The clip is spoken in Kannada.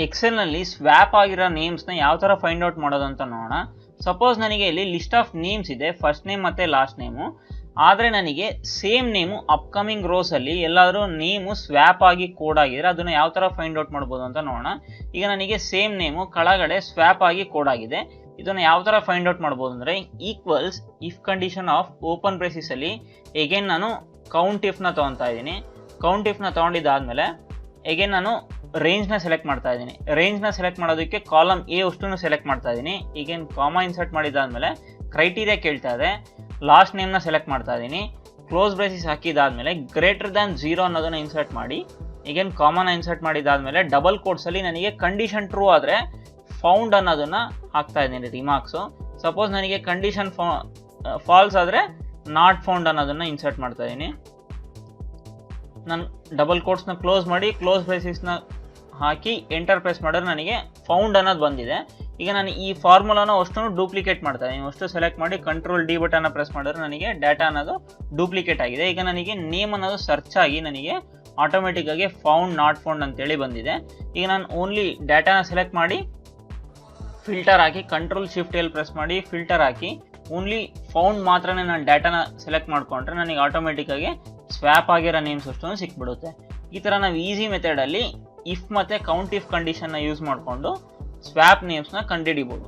ಎಕ್ಸೆಲ್ನಲ್ಲಿ ಸ್ವ್ಯಾಪ್ ಆಗಿರೋ ನೇಮ್ಸ್ನ ಯಾವ ಥರ ಫೈಂಡ್ ಔಟ್ ಮಾಡೋದು ಅಂತ ನೋಡೋಣ. ಸಪೋಸ್ ನನಗೆ ಇಲ್ಲಿ ಲಿಸ್ಟ್ ಆಫ್ ನೇಮ್ಸ್ ಇದೆ, ಫಸ್ಟ್ ನೇಮ್ ಮತ್ತು ಲಾಸ್ಟ್ ನೇಮು. ಆದರೆ ನನಗೆ ಸೇಮ್ ನೇಮು ಅಪ್ಕಮಿಂಗ್ ರೋಸಲ್ಲಿ ಎಲ್ಲಾದರೂ ನೇಮು ಸ್ವ್ಯಾಪ್ ಆಗಿ ಕೋಡ್ ಆಗಿದ್ರೆ ಅದನ್ನು ಯಾವ ಥರ ಫೈಂಡ್ ಔಟ್ ಮಾಡ್ಬೋದು ಅಂತ ನೋಡೋಣ. ಈಗ ನನಗೆ ಸೇಮ್ ನೇಮು ಕೆಳಗಡೆ ಸ್ವ್ಯಾಪ್ ಆಗಿ ಕೋಡ್ ಆಗಿದೆ. ಇದನ್ನು ಯಾವ ಥರ ಫೈಂಡ್ ಔಟ್ ಮಾಡ್ಬೋದು ಅಂದರೆ equals if condition of open ಬ್ರೇಸಿಸಲ್ಲಿ ಎಗೇನ್ ನಾನು ಕೌಂಟ್ ಇಫ್ನ ತೊಗೊತಾ ಇದ್ದೀನಿ. ಕೌಂಟ್ ಇಫ್ನ ತೊಗೊಂಡಿದ್ದಾದಮೇಲೆ ಎಗೇನ್ ನಾನು ರೇಂಜ್ನ ಸೆಲೆಕ್ಟ್ ಮಾಡ್ತಾ ಇದ್ದೀನಿ. ರೇಂಜ್ನ ಸೆಲೆಕ್ಟ್ ಮಾಡೋದಕ್ಕೆ ಕಾಲಮ್ ಎ ಅಷ್ಟನ್ನು ಸೆಲೆಕ್ಟ್ ಮಾಡ್ತಾ ಇದ್ದೀನಿ. ಈಗೇನು ಕಾಮಾ ಇನ್ಸರ್ಟ್ ಮಾಡಿದ್ದಾದಮೇಲೆ ಕ್ರೈಟೀರಿಯಾ ಕೇಳ್ತಾ ಇದೆ, ಲಾಸ್ಟ್ ನೇಮ್ನ ಸೆಲೆಕ್ಟ್ ಮಾಡ್ತಾ ಇದ್ದೀನಿ. ಕ್ಲೋಸ್ ಬ್ರೇಸಿಸ್ ಹಾಕಿದ್ದಾದಮೇಲೆ ಗ್ರೇಟರ್ ದ್ಯಾನ್ 0 ಅನ್ನೋದನ್ನು ಇನ್ಸರ್ಟ್ ಮಾಡಿ ಈಗೇನು ಕಾಮನ್ನ ಇನ್ಸರ್ಟ್ ಮಾಡಿದ್ದಾದಮೇಲೆ ಡಬಲ್ ಕೋಟ್ಸಲ್ಲಿ ನನಗೆ ಕಂಡೀಷನ್ ಟ್ರೂ ಆದರೆ ಫೌಂಡ್ ಅನ್ನೋದನ್ನು ಹಾಕ್ತಾ ಇದ್ದೀನಿ ರಿಮಾರ್ಕ್ಸು. ಸಪೋಸ್ ನನಗೆ ಕಂಡೀಷನ್ ಫಾಲ್ಸ್ ಆದರೆ ನಾಟ್ ಫೌಂಡ್ ಅನ್ನೋದನ್ನು ಇನ್ಸರ್ಟ್ ಮಾಡ್ತಾ ಇದ್ದೀನಿ. ನಾನು ಡಬಲ್ ಕೋಟ್ಸ್ನ ಕ್ಲೋಸ್ ಮಾಡಿ ಕ್ಲೋಸ್ ಬ್ರೇಸಿಸ್ನ ಹಾಕಿ ಎಂಟರ್ ಪ್ರೆಸ್ ಮಾಡಿದ್ರೆ ನನಗೆ ಫೌಂಡ್ ಅನ್ನೋದು ಬಂದಿದೆ. ಈಗ ನಾನು ಈ ಫಾರ್ಮುಲಾನ ಅಷ್ಟನ್ನು ಡೂಪ್ಲಿಕೇಟ್ ಮಾಡ್ತಾ ಇದ್ದೀನಿ. ಅಷ್ಟು ಸೆಲೆಕ್ಟ್ ಮಾಡಿ ಕಂಟ್ರೋಲ್ ಡಿ ಬಟನ್ನ ಪ್ರೆಸ್ ಮಾಡಿದ್ರೆ ನನಗೆ ಡಾಟಾ ಅನ್ನೋದು ಡೂಪ್ಲಿಕೇಟ್ ಆಗಿದೆ. ಈಗ ನನಗೆ ನೇಮ್ ಅನ್ನೋದು ಸರ್ಚ್ ಆಗಿ ನನಗೆ ಆಟೋಮೆಟಿಕ್ಕಾಗಿ ಫೌಂಡ್ ನಾಟ್ ಫೌಂಡ್ ಅಂತೇಳಿ ಬಂದಿದೆ. ಈಗ ನಾನು ಓನ್ಲಿ ಡಾಟಾನ ಸೆಲೆಕ್ಟ್ ಮಾಡಿ ಫಿಲ್ಟರ್ ಹಾಕಿ ಕಂಟ್ರೋಲ್ ಶಿಫ್ಟ್ ಎಲ್ ಪ್ರೆಸ್ ಮಾಡಿ ಫಿಲ್ಟರ್ ಹಾಕಿ ಓನ್ಲಿ ಫೌಂಡ್ ಮಾತ್ರನೇ ನಾನು ಡಾಟಾನ ಸೆಲೆಕ್ಟ್ ಮಾಡಿಕೊಂಡ್ರೆ ನನಗೆ ಆಟೋಮೆಟಿಕ್ಕಾಗಿ ಸ್ವ್ಯಾಪ್ ಆಗಿರೋ ನೇಮ್ಸ್ ಅಷ್ಟೊಂದು ಸಿಕ್ಬಿಡುತ್ತೆ. ಈ ಥರ ನಾವು ಈಸಿ ಮೆಥಡಲ್ಲಿ ಇಫ್ ಮತ್ತು ಕೌಂಟ್ ಇಫ್ ಕಂಡೀಷನ್ನ ಯೂಸ್ ಮಾಡಿಕೊಂಡು ಸ್ವ್ಯಾಪ್ ನೇಮ್ಸ್ನ ಕಂಡುಹಿಡಿಬೋದು.